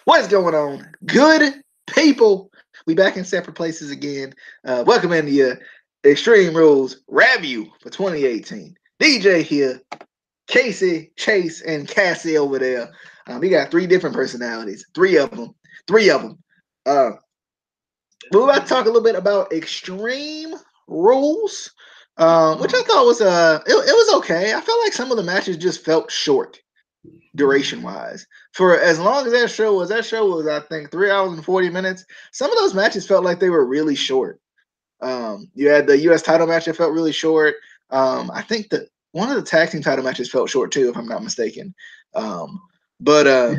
What is going on, good people? We back in separate places again. Welcome into your Extreme Rules review for 2018. DJ here, Casey, Chase, and Cassie over there. We got three different personalities. Three of them. We're about to talk a little bit about Extreme Rules, which I thought was it was okay. I felt like some of the matches just felt short duration wise. For as long as that show was I think 3 hours and 40 minutes. Some of those matches felt like they were really short. You had the US title match that felt really short. I think that one of the tag team title matches felt short too, if I'm not mistaken. But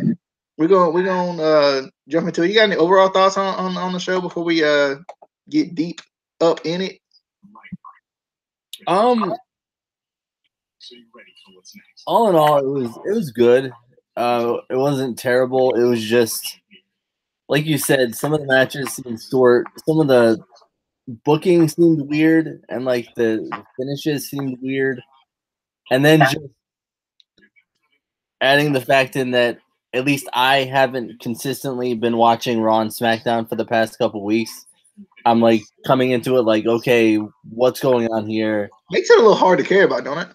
we're going jump into it. You got any overall thoughts on the show before we get deep up in it? All in all, it was good. It wasn't terrible. It was just like you said, some of the matches seemed short. Some of the booking seemed weird, and like the finishes seemed weird. And then just adding the fact in that at least I haven't consistently been watching Raw and SmackDown for the past couple weeks. I'm like coming into it like, okay, what's going on here? Makes it a little hard to care about, don't it?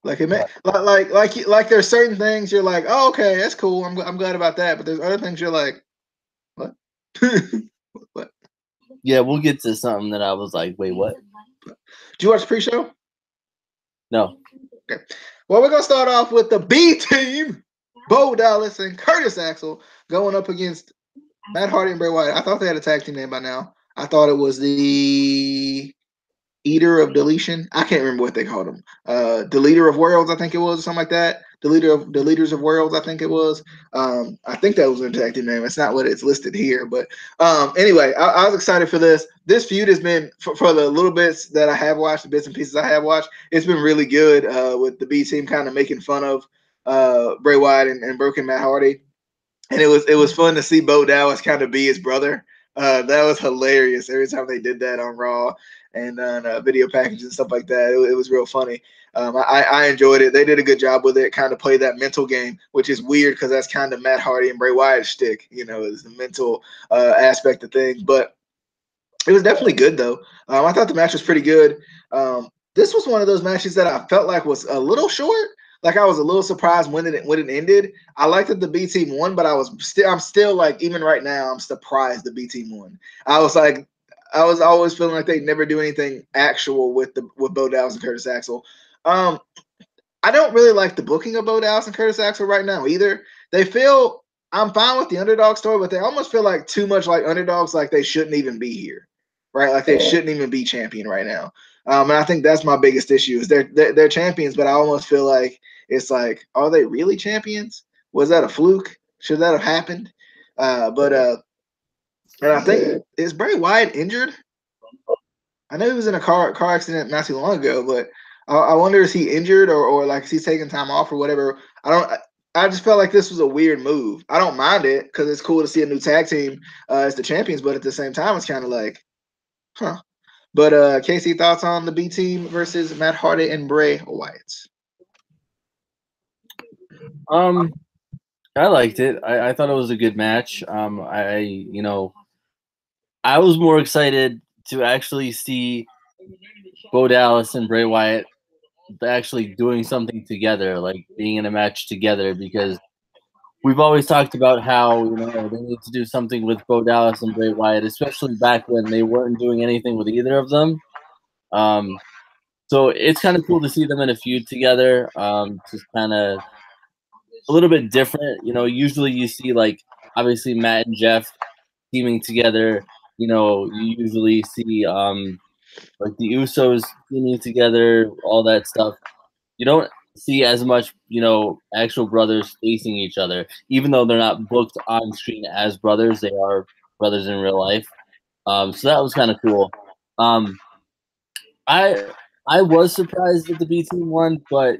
Like it like there's certain things you're like, oh, okay, that's cool. I'm glad about that. But there's other things you're like, what? What? Yeah, we'll get to something that I was like, wait, what? Did you watch the pre-show? No. Okay. Well, we're gonna start off with the B team, Bo Dallas and Curtis Axel going up against Matt Hardy and Bray Wyatt. I thought they had a tag team name by now. I thought it was the Eater of Deletion. I can't remember what they called them. Deleter of Worlds, I think it was, or something like that. Deleters of Worlds, I think it was. I think that was an tag team name. It's not what it's listed here, but anyway, I was excited for this. This feud has been for the little bits that I have watched, the bits and pieces I have watched. It's been really good with the B team kind of making fun of Bray Wyatt and Broken Matt Hardy, and it was fun to see Bo Dallas kind of be his brother. That was hilarious every time they did that on Raw and on video packages and stuff like that. It was real funny. I enjoyed it. They did a good job with it. Kind of play that mental game, which is weird because that's kind of Matt Hardy and Bray Wyatt's shtick. Is the mental aspect of things. But it was definitely good though. I thought the match was pretty good. This was one of those matches that I felt like was a little short. Like I was a little surprised when it ended. I liked that the B team won, but I'm still like, even right now, I'm surprised the B team won. I was always feeling like they never do anything actual with Bo Dallas and Curtis Axel. I don't really like the booking of Bo Dallas and Curtis Axel right now either. I'm fine with the underdog story, but they almost feel like too much like underdogs, like they shouldn't even be here, right? Like they shouldn't even be champion right now. And I think that's my biggest issue is they're champions, but I almost feel like it's like, are they really champions? Was that a fluke? Should that have happened? And I think, is Bray Wyatt injured? I know he was in a car accident not too long ago, but I wonder, is he injured or like is he taking time off or whatever? I just felt like this was a weird move. I don't mind it because it's cool to see a new tag team as the champions, but at the same time, it's kind of like, huh. But Casey, thoughts on the B team versus Matt Hardy and Bray Wyatt? I liked it. I thought it was a good match. I was more excited to actually see Bo Dallas and Bray Wyatt actually doing something together, like being in a match together, because we've always talked about how they need to do something with Bo Dallas and Bray Wyatt, especially back when they weren't doing anything with either of them. So it's kind of cool to see them in a feud together. Just kind of a little bit different. Usually you see like obviously Matt and Jeff teaming together. You usually see like the Usos teaming together, all that stuff. You don't see as much, actual brothers facing each other, even though they're not booked on screen as brothers. They are brothers in real life. So that was kind of cool. I was surprised that the B team won, but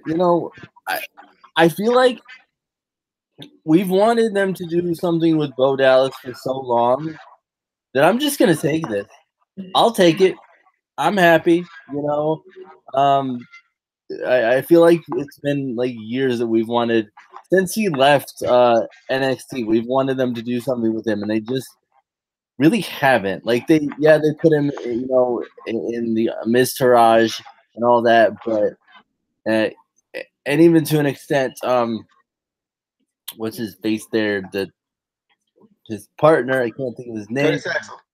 I feel like we've wanted them to do something with Bo Dallas for so long that I'm just gonna take this. I'll take it. I'm happy. I feel like it's been like years that we've wanted since he left NXT. We've wanted them to do something with him, and they just really haven't. Like they put him, in the Miztourage and all that, but and even to an extent, what's his face there? His partner, I can't think of his name.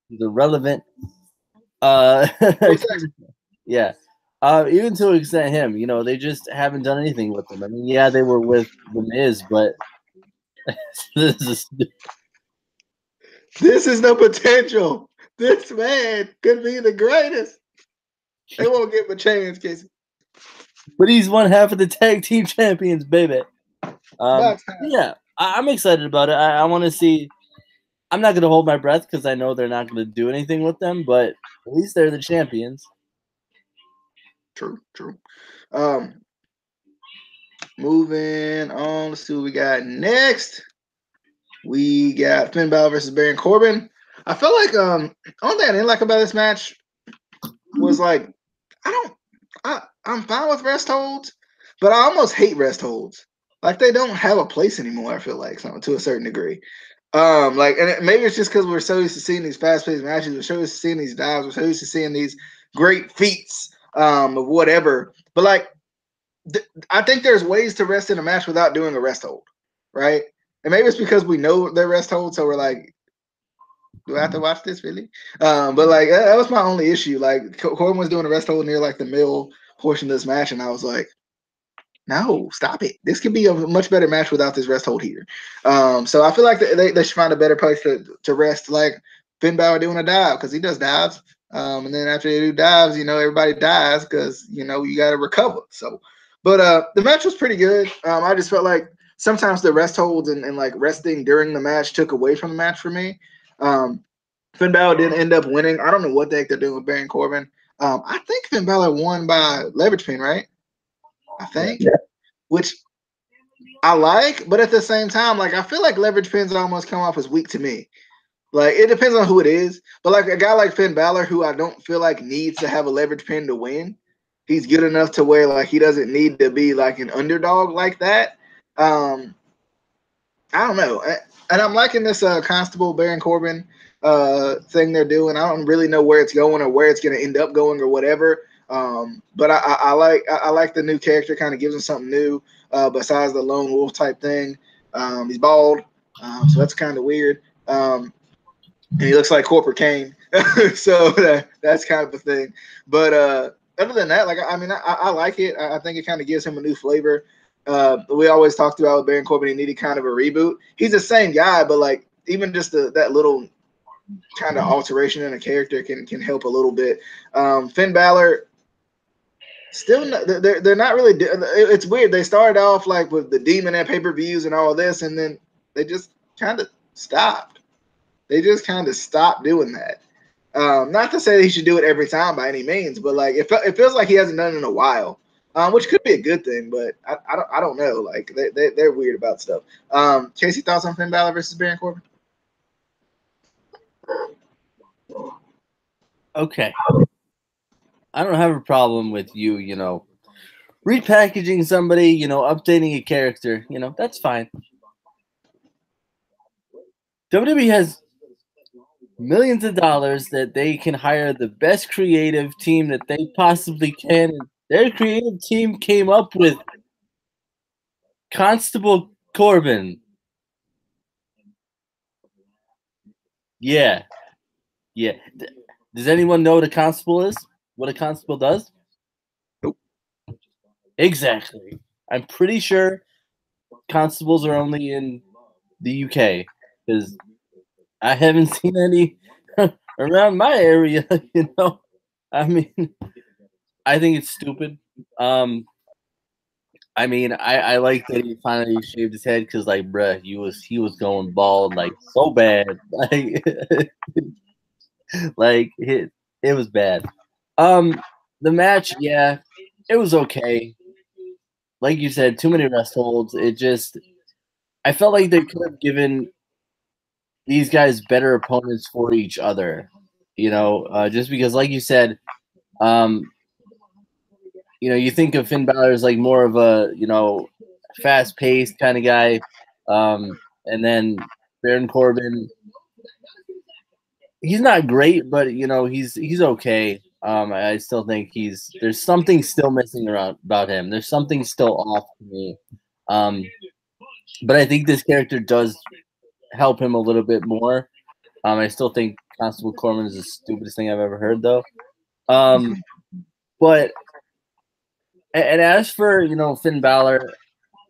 He's irrelevant. Yeah. Even to an extent, him, they just haven't done anything with him. I mean, yeah, they were with the Miz, but this is the potential. This man could be the greatest. They won't give him a chance, Casey. But he's one half of the tag team champions, baby. Yeah, I'm excited about it. I want to see. I'm not going to hold my breath because I know they're not going to do anything with them, but at least they're the champions. True. Moving on. Let's see what we got next. We got Finn Balor versus Baron Corbin. I feel like only thing I didn't like about this match was like I'm fine with rest holds, but I almost hate rest holds. Like they don't have a place anymore. I feel like to a certain degree. Maybe it's just because we're so used to seeing these fast-paced matches, we're so used to seeing these dives, we're so used to seeing these great feats of whatever. But like, I think there's ways to rest in a match without doing a rest hold, right? And maybe it's because we know they're rest hold, so we're like, do I have to watch this really? But like that was my only issue. Like Corbin was doing a rest hold near like the middle portion of this match, and I was like, no, stop it. This could be a much better match without this rest hold here. So I feel like they should find a better place to rest, like Finn Balor doing a dive, because he does dives. And then after they do dives, everybody dies because, you got to recover. So, but the match was pretty good. I just felt like sometimes the rest holds and like resting during the match took away from the match for me. Finn Balor didn't end up winning. I don't know what the heck they're doing with Baron Corbin. I think Finn Balor won by leverage pin, right? I think, which I like, but at the same time, like I feel like leverage pins almost come off as weak to me. Like it depends on who it is, but like a guy like Finn Balor, who I don't feel like needs to have a leverage pin to win, he's good enough to where like he doesn't need to be like an underdog like that. I don't know, and I'm liking this Constable Baron Corbin thing they're doing. I don't really know where it's going or where it's going to end up going or whatever. But I like the new character. Kind of gives him something new besides the lone wolf type thing. He's bald, so that's kind of weird. And he looks like Corporate Kane, so that's kind of a thing. But other than that, like I like it. I think it kind of gives him a new flavor. We always talked about with Baron Corbin, he needed kind of a reboot. He's the same guy, but like even just that little kind of alteration in a character can help a little bit. Finn Balor. Still, they're not really. It's weird. They started off like with the Demon at pay-per-views and all this, and then they just kind of stopped. They just kind of stopped doing that. Not to say he should do it every time by any means, but like it feels like he hasn't done it in a while, which could be a good thing. But I don't know. Like they're weird about stuff. Casey, thoughts on Finn Balor versus Baron Corbin? Okay. I don't have a problem with you, repackaging somebody, updating a character, that's fine. WWE has millions of dollars that they can hire the best creative team that they possibly can. Their creative team came up with Constable Corbin. Yeah. Does anyone know what a constable is? What a constable does? Nope. Exactly. I'm pretty sure constables are only in the UK because I haven't seen any around my area. I mean, I think it's stupid. I like that he finally shaved his head because, like, bruh, he was going bald like so bad, like it was bad. The match, yeah, it was okay. Like you said, too many rest holds. I felt like they could have given these guys better opponents for each other. Just because, like you said, you think of Finn Balor as like more of a, fast-paced kind of guy. And then Baron Corbin, he's not great, but he's okay. I still think there's something still missing around about him. There's something still off to me. But I think this character does help him a little bit more. I still think Constable Corbin is the stupidest thing I've ever heard, though. But and as for Finn Balor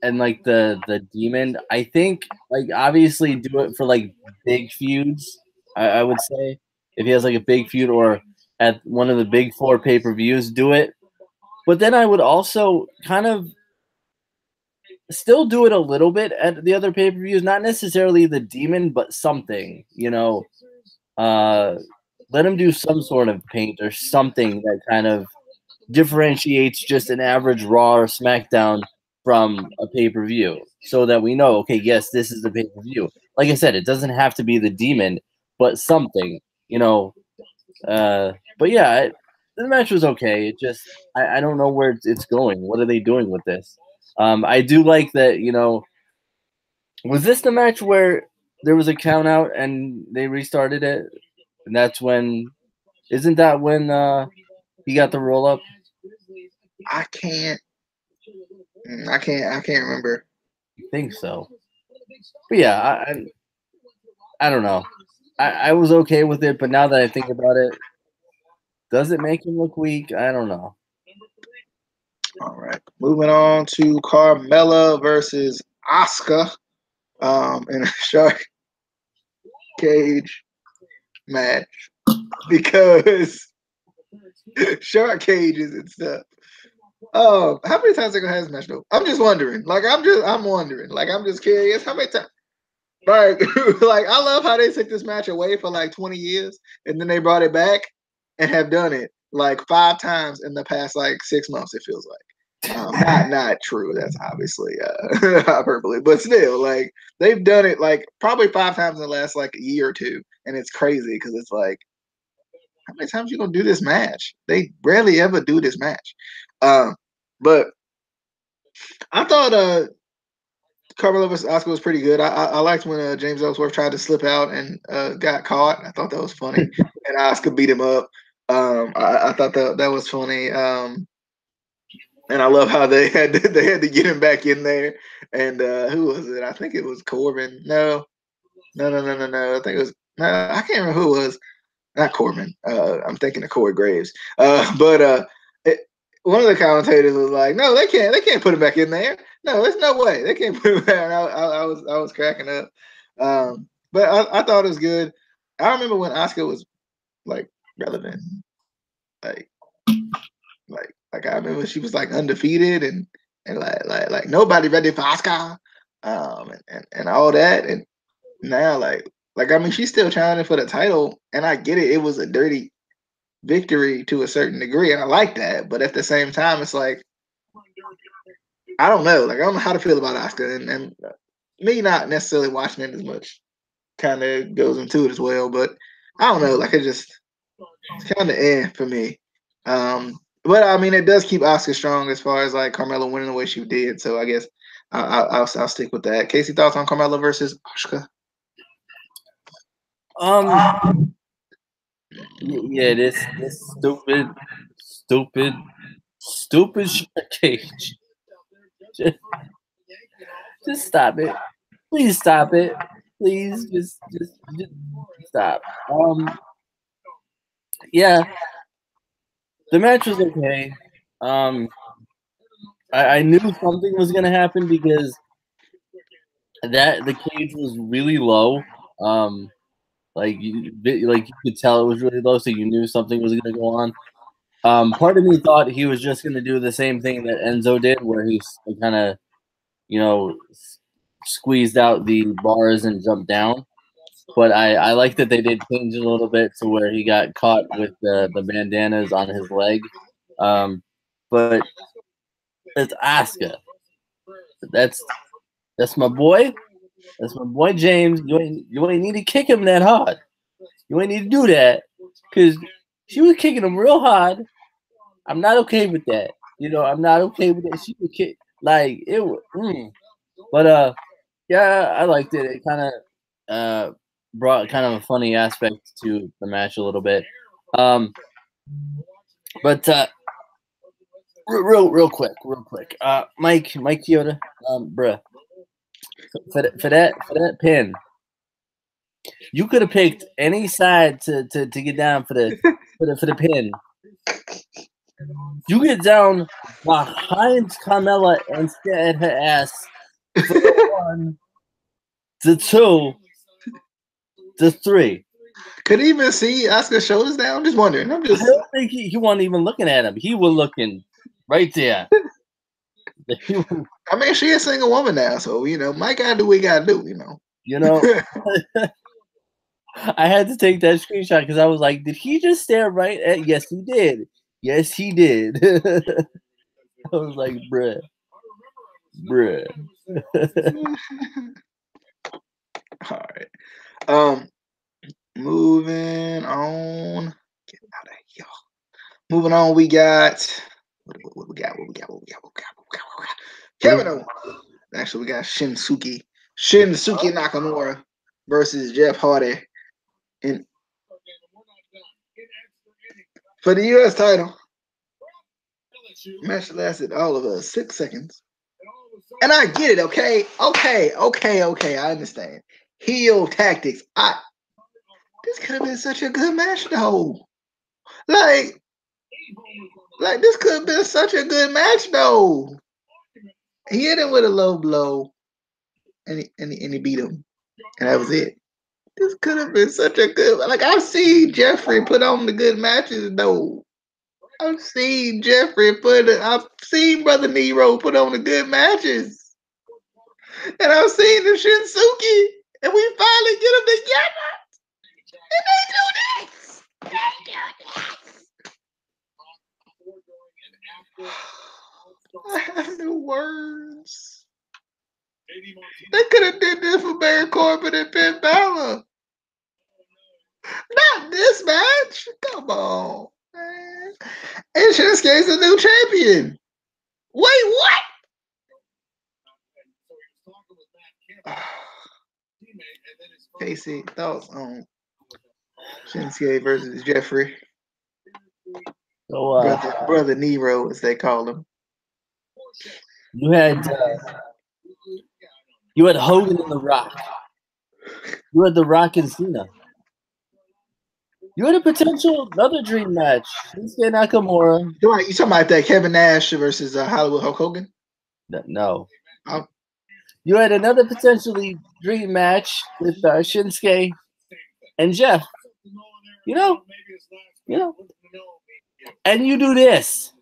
and like the Demon, I think like obviously do it for like big feuds. I would say if he has like a big feud or at one of the big 4 pay-per-views, do it. But then I would also kind of still do it a little bit at the other pay-per-views, not necessarily the Demon, but something, let him do some sort of paint or something that kind of differentiates just an average Raw or SmackDown from a pay-per-view so that we know, okay, yes, this is the pay-per-view. Like I said, it doesn't have to be the Demon, but something, but yeah, the match was okay. It just, I don't know where it's going. What are they doing with this? I do like that, was this the match where there was a count out and they restarted it? And isn't that when he got the roll up? I can't remember. I think so. But yeah, I don't know. I was okay with it, but now that I think about it, does it make him look weak? I don't know. All right. Moving on to Carmella versus Asuka in a shark cage match because shark cages and stuff. How many times are they gonna have this match though? I'm just wondering. I'm wondering. I'm just curious. How many times? Like, I love how they took this match away for like 20 years and then they brought it back and have done it like 5 times in the past like 6 months. It feels like not true. That's obviously hyperbole, but still, like they've done it like probably 5 times in the last like a year or 2, and it's crazy because it's like, how many times you gonna do this match? They rarely ever do this match. But I thought Carmella vs. Asuka was pretty good. I liked when James Ellsworth tried to slip out and got caught. I thought that was funny, and Asuka beat him up. I thought that was funny. And I love how they had to get him back in there. And who was it? I think it was Corbin. No. I think it was I can't remember who it was. Not Corbin. I'm thinking of Corey Graves. But one of the commentators was like, "No, they can't put him back in there. No, there's no way they can't put him back." And I was cracking up. But I thought it was good. I remember when Asuka was like relevant, like I remember she was like undefeated and like nobody ready for Asuka, and all that. And now like I mean, she's still challenging for the title, and I get it. It was a dirty victory to a certain degree, and I like that. But at the same time, it's like, I don't know. Like, I don't know how to feel about Asuka, and me not necessarily watching it as much kind of goes into it as well. But I don't know. Like, it's kind of for me. But I mean, it does keep Asuka strong as far as like Carmella winning the way she did. So I guess I'll stick with that. Casey, thoughts on Carmella versus Asuka? Yeah, this stupid shark cage. Just stop it. Please stop it. Please just stop. Yeah. The match was okay. I knew something was gonna happen because the cage was really low. Like you could tell it was really low, so you knew something was gonna go on. Part of me thought he was just gonna do the same thing that Enzo did, where he kind of, squeezed out the bars and jumped down. But I like that they did change it a little bit to where he got caught with the bandanas on his leg. But it's Asuka. That's my boy. That's my boy James. You ain't need to kick him that hard. You ain't need to do that because she was kicking him real hard. I'm not okay with that. I'm not okay with it. She would kick like it. But yeah, I liked it. It kind of brought kind of a funny aspect to the match a little bit. But real quick. Mike Chioda, bruh, for that pin, you could have picked any side to get down for the pin. You get down behind Carmella and stare at her ass for the 1, the 2, the 3. Could he even see Asuka's shoulders down? I'm just wondering. I don't think he wasn't even looking at him. He was looking right there. I mean, she is a single woman now, so Mike gotta do what he gotta do. I had to take that screenshot because I was like, did he just stare right at? Yes, he did. Yes, he did. I was like, bruh. All right. Moving on. Get out of here. Moving on, we got what we got? Kevin Owens. Actually, we got Shinsuke Nakamura versus Jeff Hardy for the U.S. title. Match lasted all of 6 seconds. And I get it, okay? I understand. Heel tactics. This could have been such a good match, though. Like this could have been such a good match, though. He hit him with a low blow, and he beat him, and that was it. This could have been such a good. Like, I've seen Jeffrey put on the good matches, though. I've seen I've seen Brother Nero put on the good matches, and I've seen the Shinsuke, and we finally get them together, and they do this. I have no words. They could have did this for Baron Corbin and Finn Balor. Not this match. Come on, man. And Shinsuke's the new champion. Wait, what? Casey, thoughts on Shinsuke versus Jeffrey? So, Brother Nero, as they call him. You had Hogan and The Rock. You had The Rock and Cena. You had a potential another dream match. Shinsuke Nakamura. You talking about that Kevin Nash versus Hollywood Hulk Hogan? No. You had another potentially dream match with Shinsuke and Jeff. And you do this.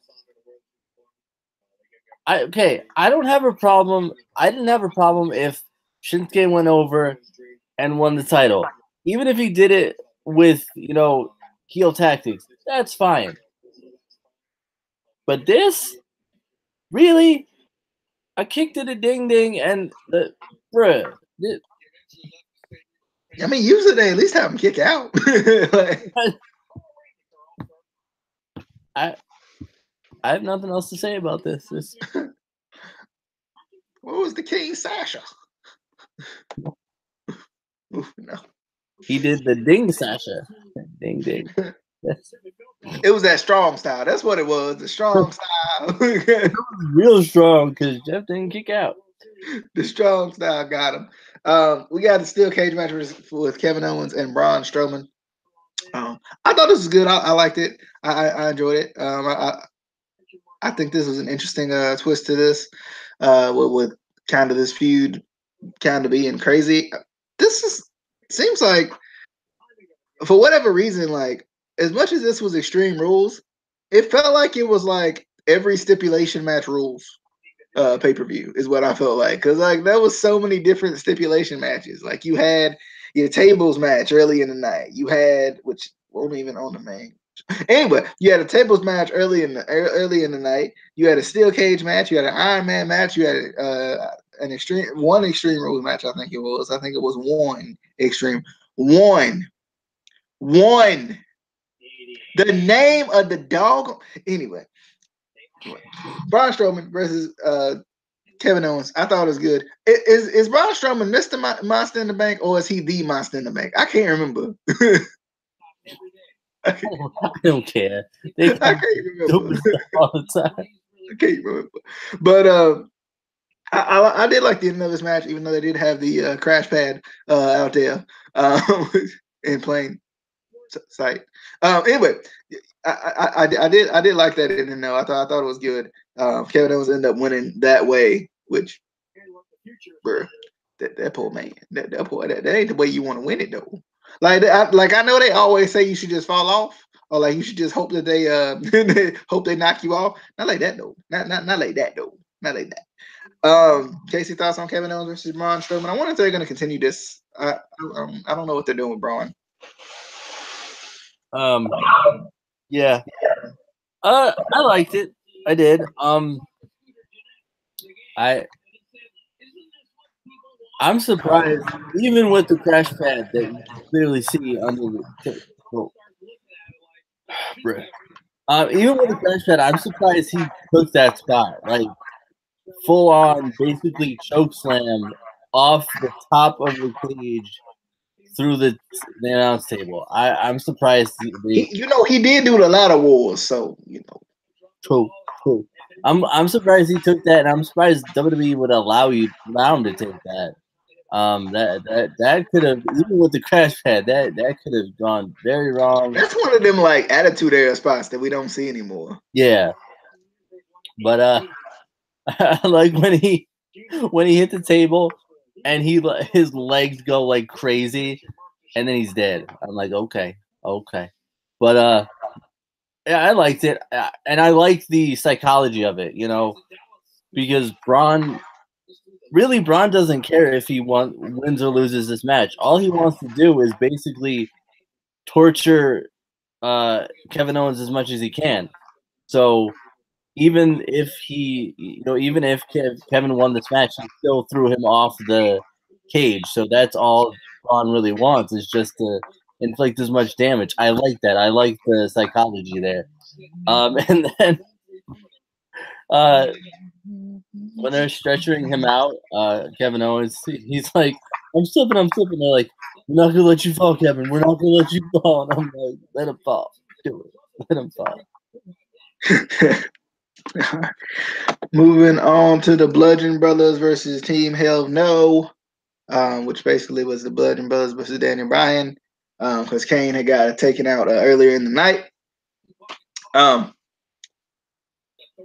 I don't have a problem. I didn't have a problem if Shinsuke went over and won the title. Even if he did it with, heel tactics, that's fine. But this, really, I kicked it a ding and bruh. I mean, usually they at least have him kick out. I have nothing else to say about this. What was the King Sasha? Oof, no. He did the ding Sasha. Ding. It was that strong style. That's what it was. The strong style. It was real strong because Jeff didn't kick out. The strong style got him. We got the steel cage match with Kevin Owens and Braun Strowman. I thought this was good. I liked it. I enjoyed it. I think this was an interesting twist to this, with kind of this feud kind of being crazy. Seems like, for whatever reason, like, as much as this was Extreme Rules, it felt like it was like every stipulation match rules pay-per-view is what I felt like. Because, like, there was so many different stipulation matches. Like, you had your tables match early in the night. You had, which wasn't even on the main. Anyway, you had a tables match early in the night. You had a steel cage match. You had an Iron Man match. You had one Extreme Rules match. I think it was one Extreme. One. The name of the dog. Anyway, Braun Strowman versus Kevin Owens. I thought it was good. Is Braun Strowman Mr. Monster in the Bank, or is he the Monster in the Bank? I can't remember. I don't care. They I can't remember. all the time. I can't remember. But I did like the end of this match, even though they did have the crash pad out there in plain sight. Anyway, I did like that ending though. I thought it was good. Kevin Owens ended up winning that way, which, bro, that poor man, that ain't the way you want to win it though. Like I know they always say you should just fall off, or like you should just hope that they hope they knock you off. Not like that though. Not like that though. Not like that. Casey, thoughts on Kevin Owens versus Braun Strowman? I wonder if they're going to continue this. I don't know what they're doing with Braun. Yeah. I liked it. I did. I'm surprised, even with the crash pad that you clearly see under the table. Even with the crash pad, I'm surprised he took that spot. Like, full on, basically choke slam off the top of the cage through the announce table. I'm surprised. He did do a lot of wars, so True. I'm surprised he took that, and I'm surprised WWE would allow him to take that. That could have, even with the crash pad, that could have gone very wrong. That's one of them like attitude era spots that we don't see anymore. Yeah, but like when he hit the table and his legs go like crazy, and then he's dead. I'm like, okay, but yeah, I liked it, and I liked the psychology of it, because Braun doesn't care if he wins or loses this match. All he wants to do is basically torture Kevin Owens as much as he can. So even if Kevin won this match, he still threw him off the cage. So that's all Braun really wants, is just to inflict as much damage. I like that. I like the psychology there. And then when they're stretching him out, Kevin Owens, he's like, I'm slipping. They're like, we're not going to let you fall, Kevin. We're not going to let you fall. And I'm like, let him fall. Do it. Let him fall. Moving on to the Bludgeon Brothers versus Team Hell No, which basically was the Bludgeon Brothers versus Daniel Bryan, because Kane had got taken out earlier in the night.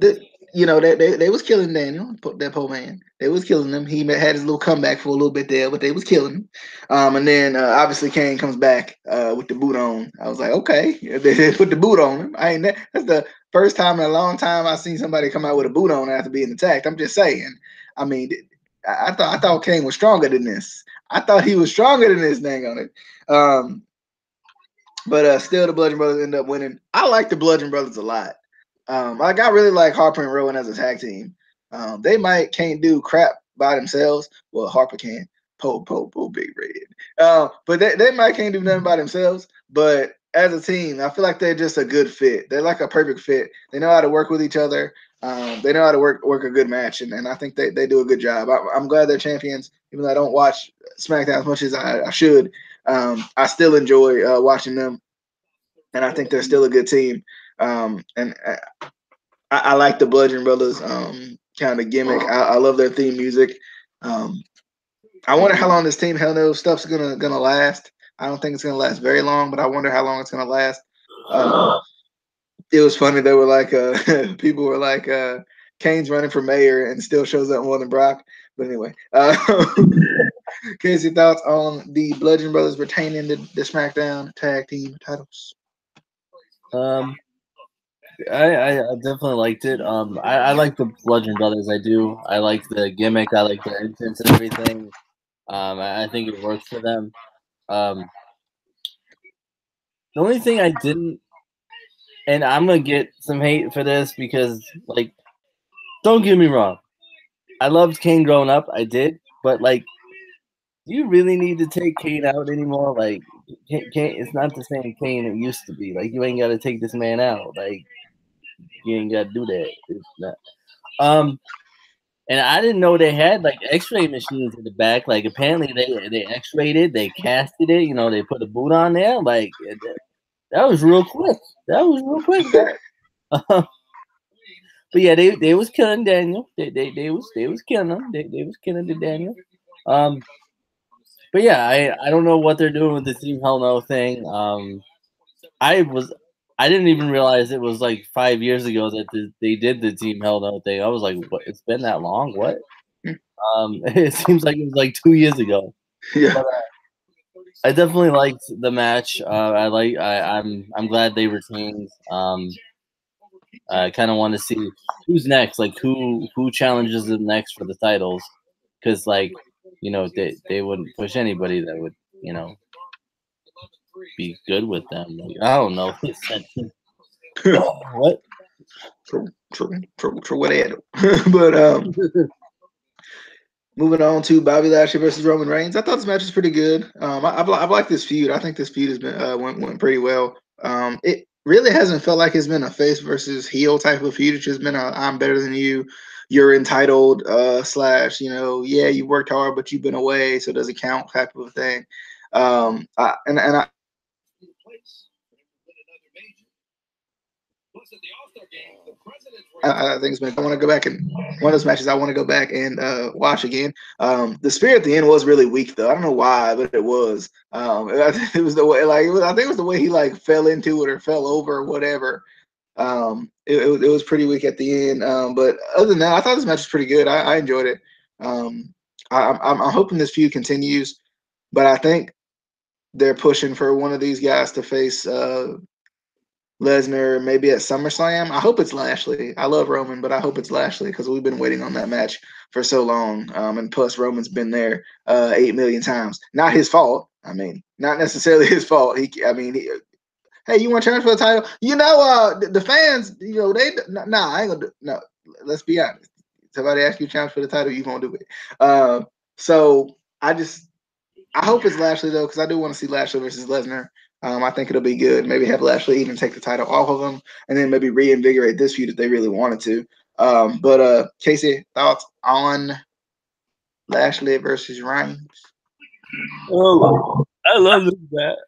They was killing Daniel, that poor man. They was killing him. He had his little comeback for a little bit there, but they was killing him. And then obviously Kane comes back with the boot on. I was like, okay, they put the boot on him. That's the first time in a long time I've seen somebody come out with a boot on after being attacked. I'm just saying. I mean, I thought Kane was stronger than this. I thought he was stronger than this. Dang on it. But still, the Bludgeon Brothers end up winning. I like the Bludgeon Brothers a lot. I really like Harper and Rowan as a tag team. They can't do crap by themselves. Well, Harper can. Big Red. But they might can't do nothing by themselves. But as a team, I feel like they're just a good fit. They're like a perfect fit. They know how to work with each other. They know how to work a good match, and I think they do a good job. I'm glad they're champions, even though I don't watch SmackDown as much as I should. I still enjoy watching them, and I think they're still a good team. And I like the Bludgeon Brothers kind of gimmick. I love their theme music. I wonder how long this Team Hell No stuff's gonna last. I don't think it's gonna last very long, but I wonder how long it's gonna last. It was funny. They were like, people were like, Kane's running for mayor and still shows up more than Brock. But anyway, Casey, thoughts on the Bludgeon Brothers retaining the SmackDown tag team titles? I definitely liked it. I like the Bludgeon Brothers. I do. I like the gimmick. I like their entrance and everything. I think it works for them. The only thing I didn't, and I'm gonna get some hate for this because, like, don't get me wrong, I loved Kane growing up. I did, but like, do you really need to take Kane out anymore? Like, Kane, it's not the same Kane it used to be. Like, you ain't got to take this man out. Like, You ain't got to do that. It's not. And I didn't know they had like X-ray machines in the back. Like apparently they X-rayed it, they casted it. You know, they put a boot on there. Like that was real quick. That was real quick. But yeah, they was killing Daniel. They was killing him. They was killing the Daniel. But yeah, I don't know what they're doing with the Team Hell No thing. I didn't even realize it was like 5 years ago that they did the Team Hell No thing. I was like, what? It's been that long? What? It seems like it was like 2 years ago. Yeah. But, I definitely liked the match. I'm glad they retained. I kind of want to see who's next, like who challenges them next for the titles, because like they wouldn't push anybody that would be good with them. Like, I don't know. What? For what Adam. But moving on to Bobby Lashley versus Roman Reigns. I thought this match was pretty good. I've liked this feud. I think this feud has been went pretty well. It really hasn't felt like it's been a face versus heel type of feud. It's just been a I'm better than you. You're entitled / yeah, you worked hard, but you've been away, so does it count type of thing. I think it's been. I want to go back and one of those matches I want to go back and watch again. The spear at the end was really weak though. I don't know why, but it was. It was the way, I think it was the way he like fell into it or fell over or whatever. It was pretty weak at the end. But other than that, I thought this match was pretty good. I enjoyed it. I'm hoping this feud continues, but I think they're pushing for one of these guys to face Lesnar maybe at SummerSlam. I hope it's Lashley. I love Roman, but I hope it's Lashley because we've been waiting on that match for so long. And plus, Roman's been there 8 million times. Not his fault. I mean, not necessarily his fault. Hey, you want to challenge for the title? The fans, they I ain't gonna do. No, let's be honest. Somebody asks you to challenge for the title, you won't do it. So I hope it's Lashley though, because I do want to see Lashley versus Lesnar. I think it'll be good. Maybe have Lashley even take the title off of him, and then maybe reinvigorate this feud if they really wanted to. But Casey, thoughts on Lashley versus Reigns? Oh, I love that.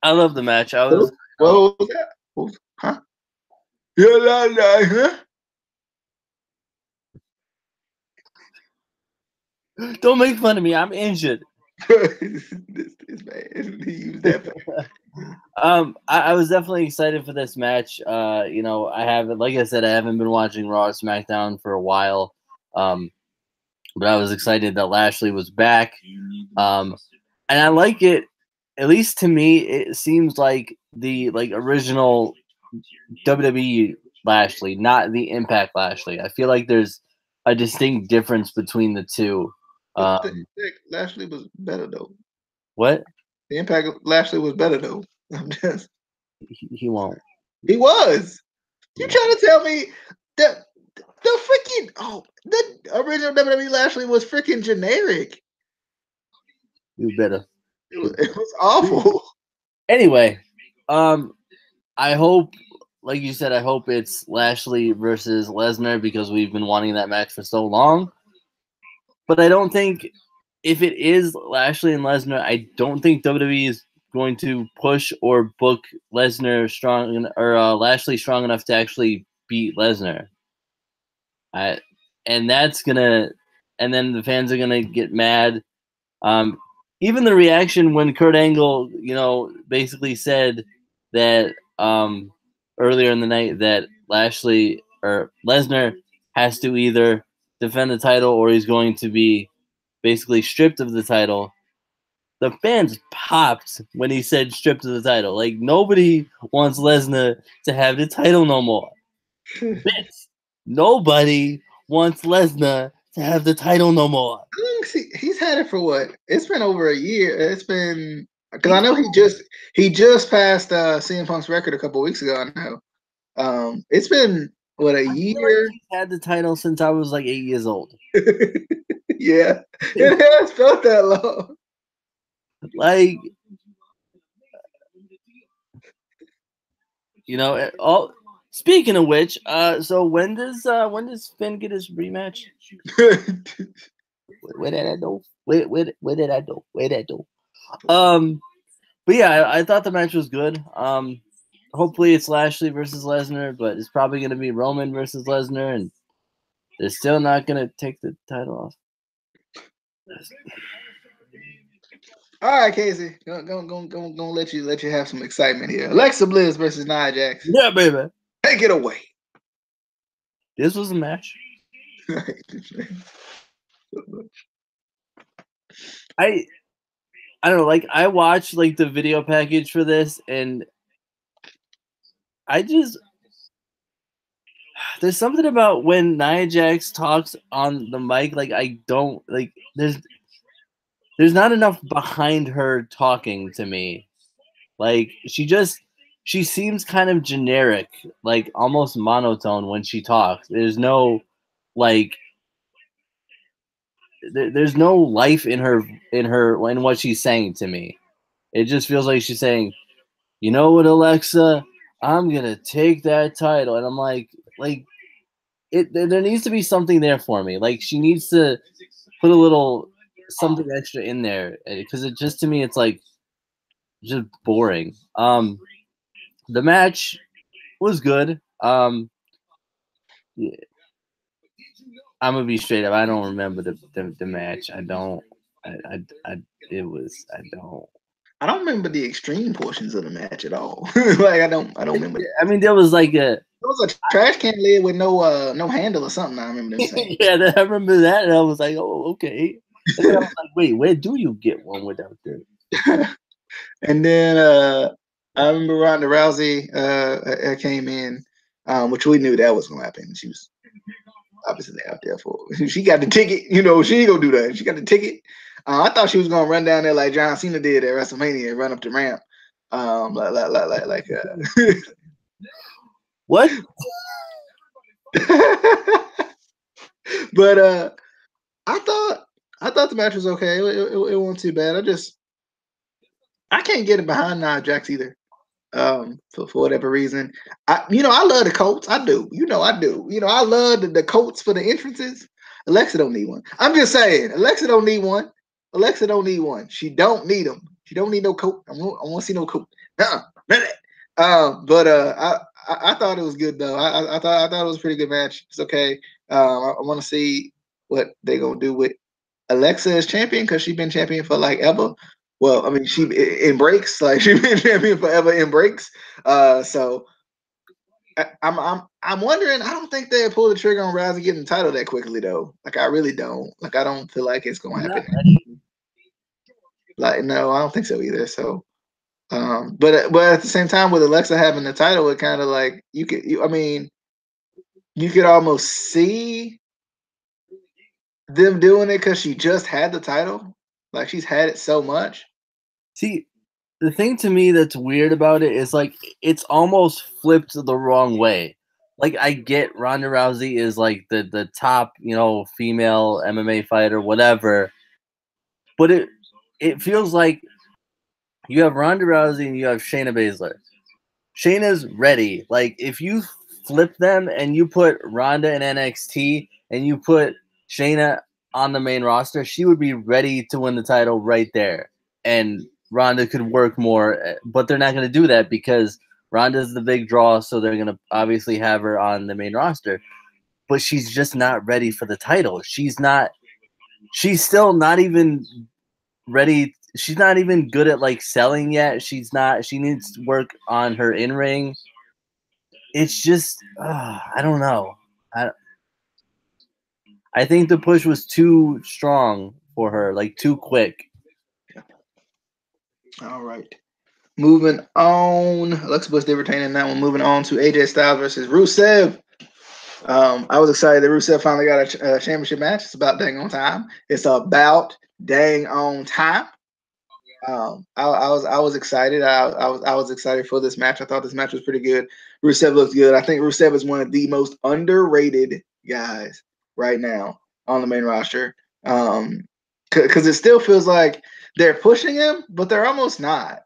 I love the match. I was. What was that? Huh? Huh? Don't make fun of me. I'm injured. This man, he used that. I was definitely excited for this match. I haven't, like I said, I haven't been watching Raw or SmackDown for a while. But I was excited that Lashley was back. And I like it. At least to me, it seems like the original WWE Lashley, not the Impact Lashley. I feel like there's a distinct difference between the two. Lashley was better though. What? The Impact Lashley was better though. He won't. He was. You trying to tell me that the original WWE Lashley was freaking generic? You better. It was awful. Anyway, I hope, like you said, I hope it's Lashley versus Lesnar because we've been wanting that match for so long. But I don't think if it is Lashley and Lesnar, I don't think WWE is going to push or book Lesnar strong or Lashley strong enough to actually beat Lesnar. And that's gonna, and then the fans are gonna get mad. Even the reaction when Kurt Angle, basically said that earlier in the night that Lashley or Lesnar has to either defend the title or he's going to be basically stripped of the title. The fans popped when he said stripped of the title. Like, nobody wants Lesnar to have the title no more. Nobody wants Lesnar to have the title no more. He's had it for what? It's been over a year. It's been because I know he just passed CM Punk's record a couple weeks ago. I know. It's been what, a year? Like he's had the title since I was like 8 years old. Yeah, it has felt that long. Speaking of which, so when does Finn get his rematch? Where did I go? Where did I go? Where did I go? But yeah, I thought the match was good. Hopefully it's Lashley versus Lesnar, but it's probably going to be Roman versus Lesnar, and they're still not going to take the title off. All right, Casey, gonna let you have some excitement here. Alexa Bliss versus Nia Jax. Yeah, baby. Take it away. This was a match. I don't know. Like I watched like the video package for this, and there's something about when Nia Jax talks on the mic. Like I don't like. There's not enough behind her talking to me. Like she seems kind of generic, like almost monotone when she talks. There's no like there's no life in what she's saying to me. It just feels like she's saying, "You know what, Alexa? I'm going to take that title." And I'm like there needs to be something there for me. Like she needs to put a little something extra in there, because it just, to me, it's like just boring. The match was good. Yeah, I'm gonna be straight up. I don't remember the match. I don't. I don't. I don't remember the extreme portions of the match at all. Like I don't remember. I mean, there was like there was a trash can lid with no handle or something. I remember them saying. Yeah, I remember that, and I was like, oh, okay. And then I was like, wait, where do you get one without this? And then I remember Ronda Rousey came in, which we knew that was gonna happen. She was obviously out there for it. She got the ticket. You know, she ain't gonna do that. She got the ticket. I thought she was gonna run down there like John Cena did at WrestleMania and run up the ramp. What? But I thought the match was okay. It wasn't too bad. I can't get it behind Nia Jax either. For whatever reason, I love the Colts. I do. I do. I love the Colts for the entrances. Alexa don't need one. I'm just saying, Alexa don't need one. Alexa don't need one. She don't need them. She don't need no coat. I want to see no coat. I thought it was good though. I thought it was a pretty good match. It's okay. I want to see what they gonna do with Alexa as champion, because she's been champion for like ever. Well, I mean, she in breaks, like she's been champion forever in breaks. So I'm wondering. I don't think they pull the trigger on Rousey getting the title that quickly though. Like I really don't. Like I don't feel like it's gonna happen. Like no, I don't think so either. So, but at the same time, with Alexa having the title, it kind of like you could almost see them doing it because she just had the title. Like she's had it so much. See, the thing to me that's weird about it is like it's almost flipped the wrong way. Like I get Ronda Rousey is like the top, female MMA fighter, whatever. But it feels like you have Ronda Rousey and you have Shayna Baszler. Shayna's ready. Like if you flip them and you put Ronda in NXT and you put Shayna on the main roster, she would be ready to win the title right there. And Ronda could work more, but they're not going to do that because Ronda's the big draw, so they're going to obviously have her on the main roster. But she's just not ready for the title. She's still not even ready. She's not even good at like selling yet. She needs to work on her in-ring. It's just, I don't know. I think the push was too strong for her, like too quick. All right. Moving on. Alexa Bliss did retain in that one. Moving on to AJ Styles versus Rusev. I was excited that Rusev finally got a championship match. It's about dang on time. It's about dang on time. I was excited. I was excited for this match. I thought this match was pretty good. Rusev looks good. I think Rusev is one of the most underrated guys right now on the main roster. Because it still feels like they're pushing him, but they're almost not.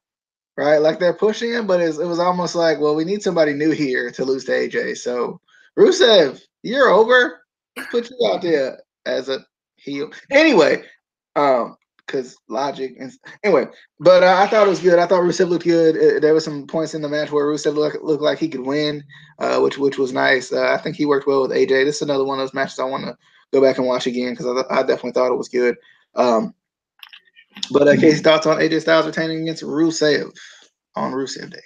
right? Like they're pushing him, but it was almost like, well, we need somebody new here to lose to AJ. So Rusev, you're over. Let's put you out there as a heel. Anyway, because logic and anyway, but I thought it was good. I thought Rusev looked good. There were some points in the match where Rusev looked like he could win, which was nice. I think he worked well with AJ. This is another one of those matches I want to go back and watch again because I definitely thought it was good. But Casey, thoughts on AJ Styles retaining against Rusev on Rusev Day?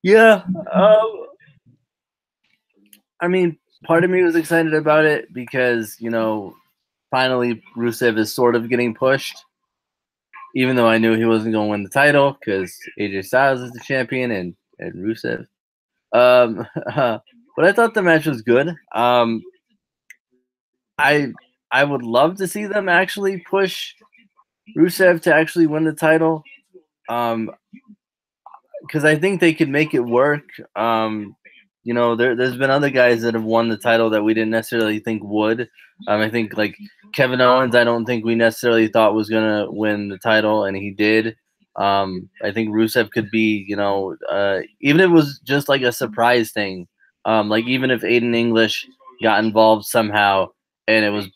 Yeah, I mean, part of me was excited about it because finally Rusev is sort of getting pushed, even though I knew he wasn't going to win the title because AJ Styles is the champion and Rusev. But I thought the match was good. I would love to see them actually push Rusev to actually win the title, because I think they could make it work. There's been other guys that have won the title that we didn't necessarily think would. I think like Kevin Owens, I don't think we necessarily thought was gonna win the title, and he did. I think Rusev could be, even if it was just like a surprise thing, like even if Aiden English got involved somehow and it was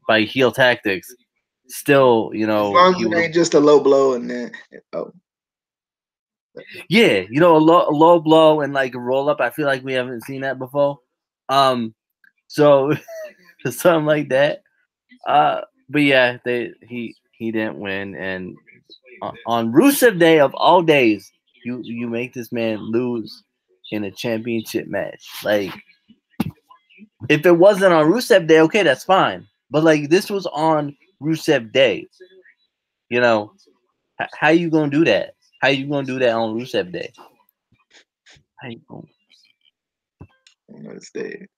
by heel tactics, still, as long as it ain't just a low blow and then yeah, a low blow and like a roll up. I feel like we haven't seen that before. So something like that. But yeah, he didn't win, and on Rusev Day of all days, you make this man lose in a championship match. Like, if it wasn't on Rusev Day, okay, that's fine. But like, this was on Rusev Day. How you gonna do that? How you gonna do that on Rusev Day? How you gonna? Let's stay.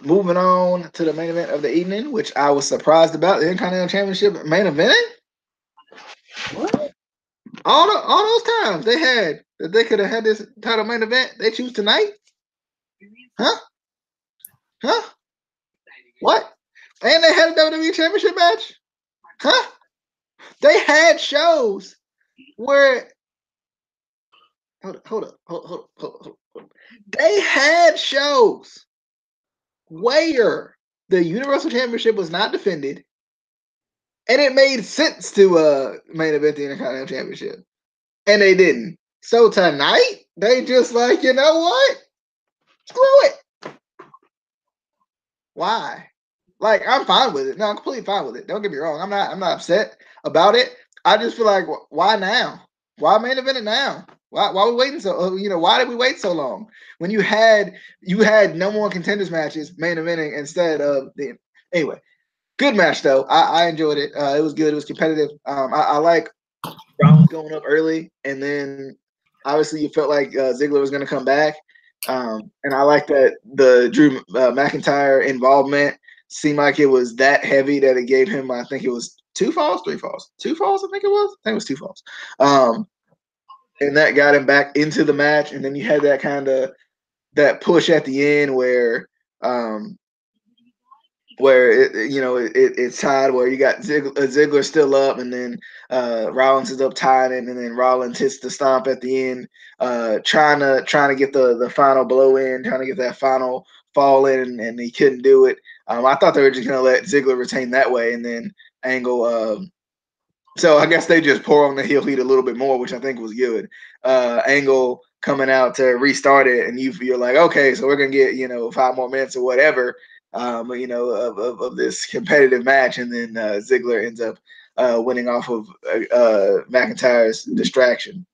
Moving on to the main event of the evening, which I was surprised about, the Intercontinental Championship main event. What? All those times they could have had this title main event, they choose tonight? Huh? What? And they had a WWE Championship match? Huh? They had shows where hold up. They had shows where the Universal Championship was not defended, and it made sense to main event the Intercontinental Championship, and they didn't. So tonight, they just like, you know what? Screw it. Why? Like, I'm fine with it. No, I'm completely fine with it. Don't get me wrong. I'm not upset about it. I just feel like, why now? Why main event it now? Why we waiting so? Why did we wait so long when you had number one contenders matches main eventing instead of the anyway? Good match though. I enjoyed it. It was good. It was competitive. I like Braun going up early, and then obviously you felt like Ziggler was going to come back. And I like that the Drew McIntyre involvement seemed like it was that heavy that it gave him, I think it was 3 falls. I think it was. I think it was 2 falls. And that got him back into the match. And then you had that kind of that push at the end where it's tied, where you got Ziggler still up, and then Rollins is up tied, and then Rollins hits the stomp at the end, trying to get the final blow in, trying to get that final fall in, and he couldn't do it. I thought they were just gonna let Ziggler retain that way, and then Angle. So I guess they just pour on the heel heat a little bit more, which I think was good. Angle coming out to restart it, and you're like, okay, so we're gonna get 5 more minutes or whatever. Of this competitive match, and then Ziggler ends up winning off of McIntyre's distraction.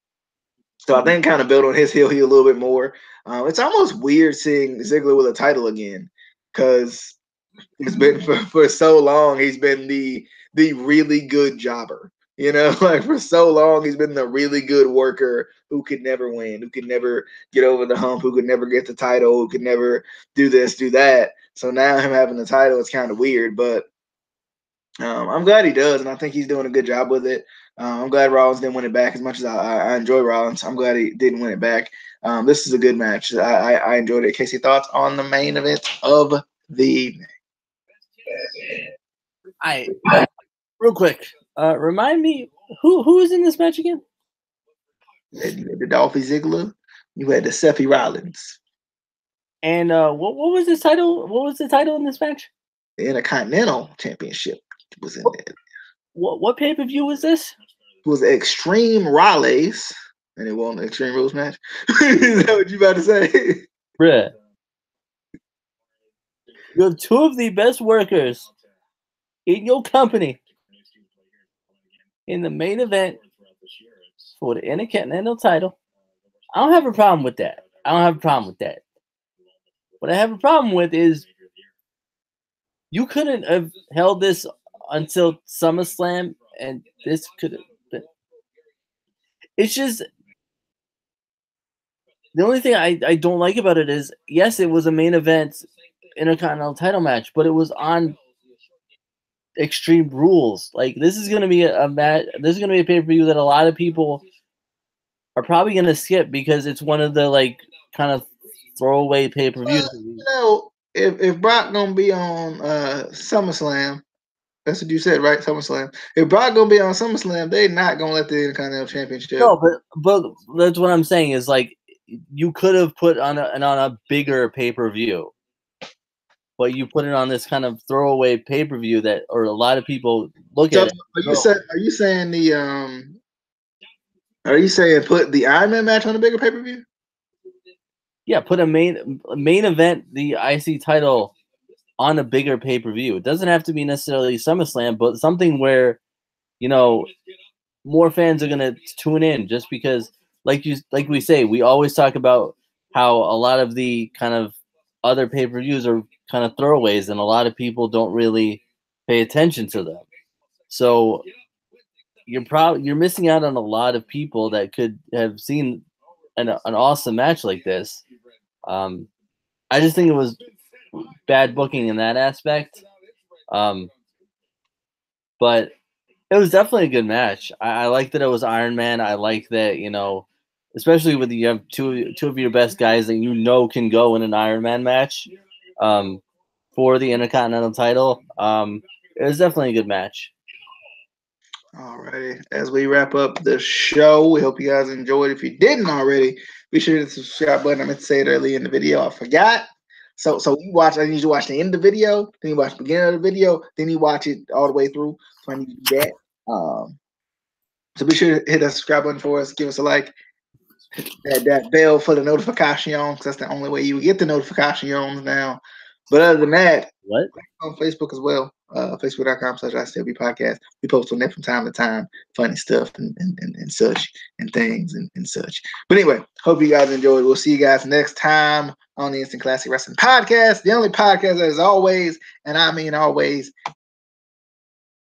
So I think kind of build on his heel a little bit more. It's almost weird seeing Ziggler with a title again, because it's been for so long. He's been the really good jobber. Like for so long, he's been the really good worker who could never win, who could never get over the hump, who could never get the title, who could never do this, do that. So now him having the title is kind of weird, but I'm glad he does, and I think he's doing a good job with it. I'm glad Rollins didn't win it back. As much as I enjoy Rollins, I'm glad he didn't win it back. This is a good match. I enjoyed it. Casey, thoughts on the main event of the evening? Real quick, remind me who is in this match again? You had the Dolph Ziggler. You had the Seth Rollins. And what was this title? What was the title in this match? The Intercontinental Championship was in there. What pay-per-view was this? It was Extreme Raleigh, and it won the Extreme Rules match. Is that what you about to say? Bruh. You have two of the best workers in your company in the main event for the Intercontinental title. I don't have a problem with that. What I have a problem with is you couldn't have held this until SummerSlam, and this could have been. It's just the only thing I don't like about it is, yes, it was a main event Intercontinental title match, but it was on Extreme Rules. Like, this is going to be a match. This is going to be a pay-per-view that a lot of people are probably going to skip because it's one of the like kind of throwaway pay-per-views. If Brock gonna be on SummerSlam, that's what you said, right? SummerSlam. If Brock gonna be on SummerSlam, they're not gonna let the Intercontinental Championship. No, but that's what I'm saying is, like, you could have put on a bigger pay-per-view, but you put it on this kind of throwaway pay-per-view that, or a lot of people look at it. Are you saying put the Iron Man match on a bigger pay-per-view? Yeah, put a main event, the IC title, on a bigger pay-per-view. It doesn't have to be necessarily SummerSlam, but something where, you know, more fans are gonna tune in, just because, like we say, we always talk about how a lot of the kind of other pay-per-views are kind of throwaways, and a lot of people don't really pay attention to them. So you're missing out on a lot of people that could have seen an awesome match like this. I just think it was bad booking in that aspect. But it was definitely a good match. I like that it was Iron Man. I like that, you know, especially with you have two of your best guys that you know can go in an Iron Man match for the Intercontinental title. It was definitely a good match. Alrighty. As we wrap up the show, we hope you guys enjoyed. If you didn't already, be sure to hit the subscribe button. I meant to say it early in the video. I forgot. So you watch. I need you to watch the end of the video, then you watch the beginning of the video, then you watch it all the way through. So I need you to do that. So be sure to hit that subscribe button for us. Give us a like. Hit that bell for the notification, because that's the only way you get the notifications now. But other than that, what? On Facebook as well. Facebook.com/ICW podcast. We post on there from time to time, funny stuff and such and things and such. But anyway, hope you guys enjoyed. We'll see you guys next time on the Instant Classic Wrestling Podcast, the only podcast that is always, and I mean always,